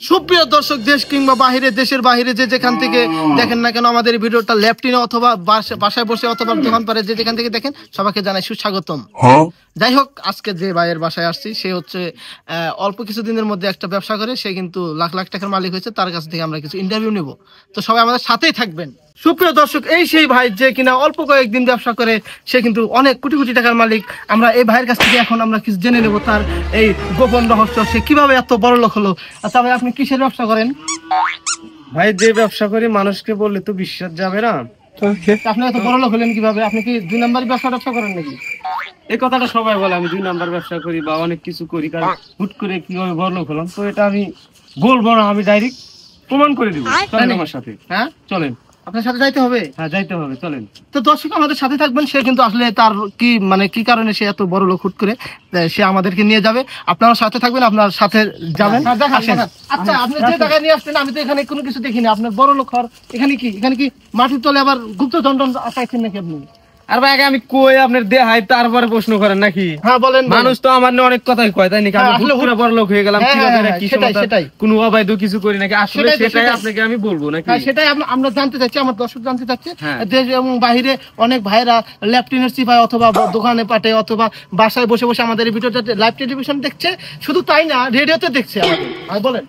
সুপ্রিয় দর্শক, দেশ কিংবা বাহিরে, দেশের বাহিরে যে যেখান থেকে দেখেন না কেন আমাদের ভিডিওটা ল্যাপটিনে অথবা বাসায় বসে অথবা দোকান পারে যে যেখান থেকে দেখেন সবাইকে জানাই সুস্বাগতম। যাই হোক, আজকে যে ভাইয়ের বাসায় আসছি সে হচ্ছে অল্প কিছুদিনের মধ্যে একটা ব্যবসা করে, সে কিন্তু লাখ লাখ টাকার মালিক হয়েছে। তার কাছ থেকে আমরা কিছু ইন্টারভিউ নেব, তো সবাই আমাদের সাথেই থাকবেন। সুপ্রিয় দর্শক, এই সেই ভাই যে কিনা অল্প কয়েকদিন ব্যবসা করে সে কিন্তু অনেক কোটি কোটি টাকার মালিক। আমরা এই ভাইয়ের কাছ থেকে এখন আমরা কিছু জেনে নেব তার এই গোপন রহস্য, সে কিভাবে এত বড় লোক হলো। আচ্ছা ভাই, আপনি কিসের ব্যবসা করেন? ভাই, যে ব্যবসা করি মানুষকে বললে তো বিশ্বাস যাবে না। আপনি এত বড় লোক হলেন কিভাবে? আপনি কি 2 নাম্বার ব্যবসা করেন নাকি? এই কথাটা সবাই বলে আমি 2 নাম্বার ব্যবসা করি বা অনেক কিছু করি, কারণ হুট করে কিভাবে বড় লোক হলাম তো এটা আমি বলবো না, আমি ডাইরেক্ট প্রমাণ করে দিব। চলেন আমার সাথে। হ্যাঁ চলেন, আপনার সাথে যাইতে হবে। হ্যাঁ যাইতে হবে, চলেন। তো দর্শক আমাদের সাথে থাকবেন। সে কিন্তু আসলে তার কি মানে কি কারণে সে এত বড় লোক হুট করে, সে আমাদেরকে নিয়ে যাবে। আপনারা সাথে থাকবেন, আপনার সাথে যাবেন। আচ্ছা, আপনি যে টাকা নিয়ে আসছেন, আমি তো এখানে কোনো কিছু দেখিনি। আপনার বড় লোক হওয়ার এখানে কি মাটির তলে আবার গুপ্ত দণ্ডন চাইছেন নাকি আপনি? আর ভাই, আগে আমি কই আপনার দেহাই তারপরে প্রশ্ন করেন নাকি? হ্যাঁ বলেন। মানুষ তো আমার নিয়ে অনেক কথাই কয়, তাই নাকি? আমি হুট করে বড় লোক হয়ে গেলাম সেটাই কোনো অবৈধ কিছু করি নাকি? আসলে সেটাই আপনাকে আমি বলবো নাকি? সেটাই আমরা জানতে চাচ্ছি, আমার দর্শক জানতে চাচ্ছে। দেশ এবং বাইরে অনেক ভাইরা ল্যাপটিনের চিপায় অথবা দোকানে পাটে অথবা বাসায় বসে বসে আমাদের এই ভিডিওটা লাইভ টেলিভিশন দেখছে। শুধু তাই না, রেডিওতে দেখছে আমাদের। বলেন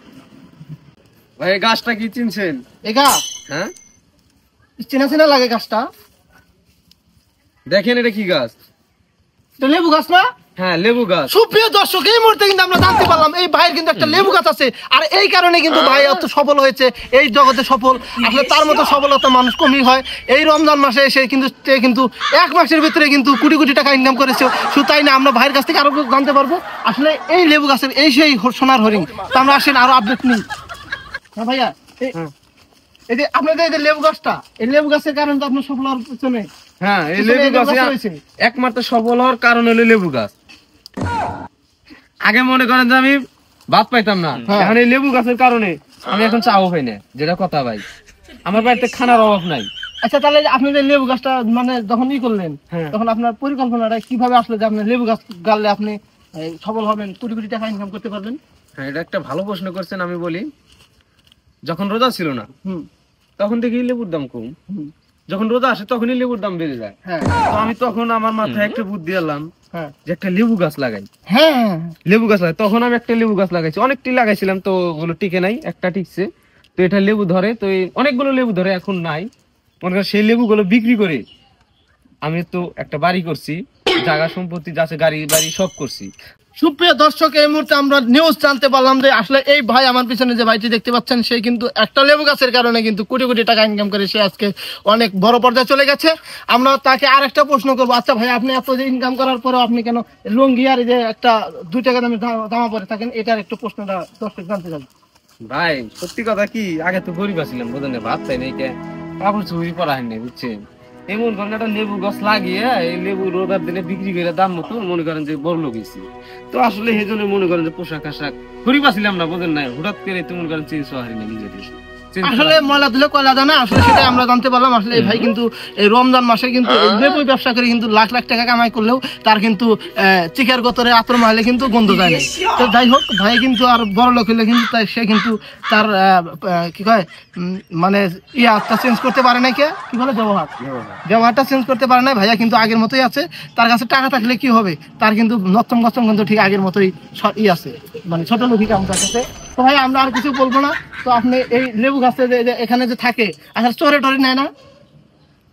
ভাই, গাছটা কি চিনছেন? এই গাছ? হ্যাঁ, চেনা চেনা লাগে গাছটা। দেখেন এটা কি গাছ? এটা লেবু গাছ না? হ্যাঁ, লেবু গাছ। সুপ্রিয় দর্শক, এই মুহূর্তে কিন্তু আমরা জানতে পারলাম এই ভাইয়ের কিন্তু একটা লেবু গাছ আছে। আর এই কারণে কিন্তু ভাই এত সফল হয়েছে, এই জগতে সফল। আসলে তার মতো সফলতা মানুষ কমই হয়। এই রমজান মাসে এসে কিন্তু 1 মাসের ভিতরে কিন্তু কোটি কোটি টাকা ইনকাম করেছে। শুধু তাই না, আমরা ভাইয়ের কাছ থেকে আরো জানতে পারবো আসলে এই লেবু গাছের এই সেই সোনার হরিণ। তো আমরা আসেন আরো আপডেট নিই। হ্যাঁ ভাইয়া, এই যে আপনাদের এই যে লেবু গাছটা, এই লেবু গাছের কারণে তো আপনার সফল হওয়ার পিছনে। হ্যাঁ, এই লেবু গাছ একমাত্র সফল হওয়ার কারণ হলো লেবু গাছ। আগে মনে করেন যে আমি ভাত পাইতাম না, এখন এই লেবু গাছের কারণে আমি এখন চাও পাই না। যেটা কথা ভাই, আমার বাড়িতে খানার অভাব নাই। আচ্ছা, তাহলে আপনি যে লেবু গাছটা মানে যখন করলেন, তখন আপনার পরিকল্পনাটা কিভাবে আসলে যে আপনি লেবু গাছ গাললে আপনি সফল হবেন, কোটি কোটি টাকা ইনকাম করতে পারবেন? হ্যাঁ, এটা একটা ভালো প্রশ্ন করছেন। আমি বলি, যখন রোজা ছিল না তখন দেখি লেবুর দাম কম, যখন রোজা আসে তখনই লেবুর দাম বেড়ে যায়। তো আমি তখন আমার মাথায় একটা বুদ্ধি এলাম যে একটা লেবু গাছ লাগাই। লেবু গাছ লাগাই, তখন আমি একটা লেবু গাছ লাগাইছি। অনেকটি লাগাইছিলাম, তো ওগুলো টিকে নাই, একটা টিকছে। তো এটা লেবু ধরে, তো অনেকগুলো লেবু ধরে, এখন নাই। মনে করেন সেই লেবুগুলো বিক্রি করে আমি তো একটা বাড়ি করছি, জায়গা সম্পত্তি আছে, গাড়ি বাড়ি সব করছি। সুপ্রিয় দর্শক, এই মুহূর্তে আমরা নিউজ জানতে পারলাম যে আসলে এই ভাই আমার পিছনে যে ভাইটি দেখতে পাচ্ছেন, সে কিন্তু একটা লেবু গাছের কারণে কিন্তু কোটি কোটি টাকা ইনকাম করে সে আজকে অনেক বড় পর্যায়ে চলে গেছে। আমরা তাকে আর একটা প্রশ্ন করবো। আচ্ছা ভাই, আপনি এত যে ইনকাম করার পরেও আপনি কেন লুঙ্গি আর যে একটা 2 টাকা দামের জামা পরে থাকেন? এটার একটু প্রশ্নটা দর্শক জানতে চান। ভাই, সত্যি কথা কি, আগে তো গরিব ছিলাম, বোঝেন, ভাত চাই না, কাপড় চুরি পরা হয়নি, বুঝছেন। এমন করেন একটা লেবু গাছ লাগিয়ে এই লেবু রোদার দিনে বিক্রি করে দাম মতো মনে করেন যে বড় লোক হয়েছি। তো আসলে সেই জন্য মনে করেন যে পোশাক আশাক গরিব ছিলাম না, বোঝেন না, হঠাৎ করে তো মনে করেন চেঞ্জ হওয়া হয়নি নিজেদের। আসলে ময়লা দিলে কয়লা জানা, আসলে সেটাই আমরা জানতে পারলাম। আসলে এই ভাই কিন্তু এই রমজান মাসে কিন্তু লেবু ব্যবসা করে কিন্তু লাখ লাখ টাকা কামাই করলেও তার কিন্তু চিকের গতরে আতর মারলে কিন্তু গন্ধ যায় না। তো যাই হোক, ভাই কিন্তু আর বড় লোক হলে কিন্তু সে কিন্তু তার কি কয় মানে ইয়াটা চেঞ্জ করতে পারে না। কি বলে, ব্যবহারটা চেঞ্জ করতে পারে না। ভাইয়া কিন্তু আগের মতোই আছে। তার কাছে টাকা থাকলে কি হবে, তার কিন্তু নচ্চম গচ্চম কিন্তু ঠিক আগের মতোই আছে, মানে ছোট লোকই কাম কাছে। তো ভাই আমরা আর কিছু বলবো না। তো আপনি এই লেবু গাছে যে এখানে যে থাকে, আসলে চোরে টোরে নেয় না?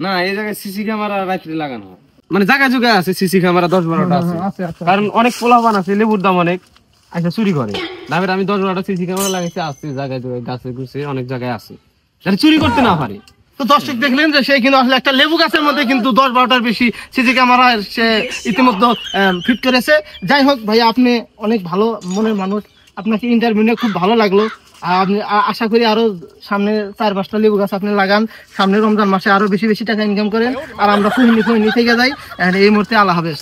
না, এই জায়গায় সিসি ক্যামেরা রাত্রে লাগানো হয়, মানে জায়গায় জায়গায় আছে সিসি ক্যামেরা 10-12টা আছে। কারণ অনেক পোলাপান আছে, লেবুর দাম অনেক, আচ্ছা চুরি করে। তারপরে আমি 10-12টা সিসি ক্যামেরা লাগাইছি, আসছে জায়গায় জায়গায়, গাছে গুছে অনেক জায়গায় আছে, যারা চুরি করতে না পারে। তো দর্শক দেখলেন যে সে কিন্তু আসলে একটা লেবু গাছের মধ্যে কিন্তু 10-12টার বেশি সিসি ক্যামেরা সে ইতিমধ্যে ফিট করেছে। যাই হোক ভাইয়া, আপনি অনেক ভালো মনের মানুষ, আপনাকে ইন্টারভিউ নিয়ে খুব ভালো লাগলো। আপনি আশা করি আরো সামনে 4-5টা লেবু গাছ আপনি লাগান, সামনে রমজান মাসে আরো বেশি বেশি টাকা ইনকাম করেন, আর আমরা ফুহিনি থেকে যাই। এই মুহূর্তে আল্লাহ হাফেজ।